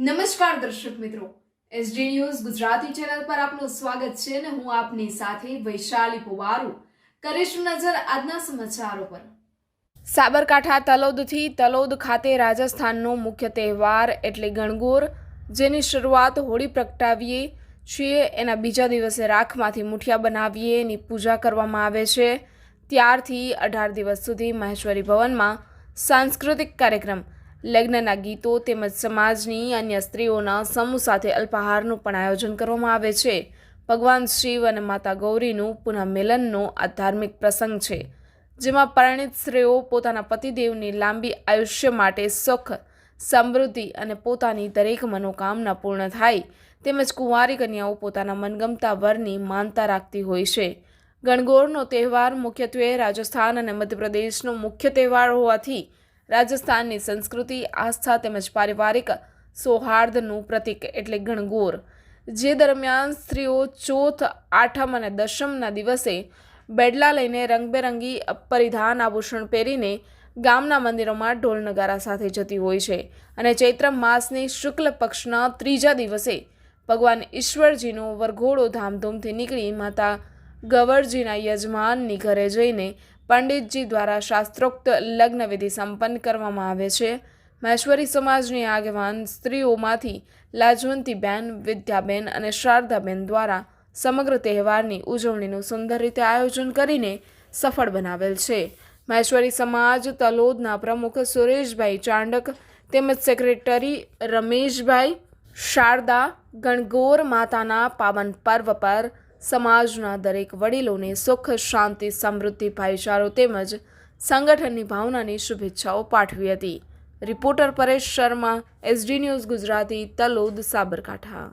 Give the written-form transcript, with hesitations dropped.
નમસ્કાર દર્શક મિત્રો, એસડી ન્યૂઝ ગુજરાતી ચેનલ પર આપનું સ્વાગત છે અને હું આપની સાથે વૈશાલી પુવારુ કરીશું નજર આજના સમાચારો પર। સાબરકાંઠા તલોદથી તલોદ ખાતે રાજસ્થાનનો મુખ્ય તહેવાર એટલે ગણગોર, જેની શરૂઆત હોળી પ્રગટાવીએ છીએ એના બીજા દિવસે રાખમાંથી મુઠિયા બનાવીએ એની પૂજા કરવામાં આવે છે। ત્યારથી 18 દિવસ સુધી મહેશ્વરી ભવનમાં સાંસ્કૃતિક કાર્યક્રમ, લગ્નના ગીતો તેમજ સમાજની અન્ય સ્ત્રીઓના સમૂહ સાથે અલ્પાહારનું પણ આયોજન કરવામાં આવે છે। ભગવાન શિવ અને માતા ગૌરીનું પુનઃ મિલનનો આ ધાર્મિક પ્રસંગ છે, જેમાં પરિણીત સ્ત્રીઓ પોતાના પતિદેવની લાંબી આયુષ્ય માટે સુખ, સમૃદ્ધિ અને પોતાની દરેક મનોકામના પૂર્ણ થાય તેમજ કુંવારી કન્યાઓ પોતાના મનગમતા વરની માનતા રાખતી હોય છે। ગણગોરનો તહેવાર મુખ્યત્વે રાજસ્થાન અને મધ્યપ્રદેશનો મુખ્ય તહેવાર હોવાથી રાજસ્થાનની સંસ્કૃતિ, આસ્થા તેમજ પારિવારિક સૌહાર્દનું પ્રતીક એટલે ગણગોર, જે દરમિયાન સ્ત્રીઓ ચોથ, આઠમ અને દશમના દિવસે બેડલા લઈને રંગબેરંગી પરિધાન આભૂષણ પહેરીને ગામના મંદિરોમાં ઢોલ નગારા સાથે જતી હોય છે અને ચૈત્ર માસની શુક્લ પક્ષના ત્રીજા દિવસે ભગવાન ઈશ્વરજીનો વરઘોડો ધામધૂમથી નીકળી માતા ગવરજીના યજમાનની ઘરે જઈને પંડિતજી દ્વારા શાસ્ત્રોક્ત લગ્નવિધિ સંપન્ન કરવામાં આવે છે। મહેશ્વરી સમાજની આગેવાન સ્ત્રીઓમાંથી લાજવંતીબેન, વિદ્યાબેન અને શારદાબેન દ્વારા સમગ્ર તહેવારની ઉજવણીનું સુંદર રીતે આયોજન કરીને સફળ બનાવેલ છે। મહેશ્વરી સમાજ તલોદના પ્રમુખ સુરેશભાઈ ચાંડક તેમજ સેક્રેટરી રમેશભાઈ શારદા ગણગોર માતાના પાવન પર્વ પર સમાજના દરેક વડીલોને સુખ, શાંતિ, સમૃદ્ધિ, ભાઈચારો તેમજ સંગઠનની ભાવનાની શુભેચ્છાઓ પાઠવી હતી। Reporter Paresh Sharma, SD news Gujarati, Talod, Sabarkantha.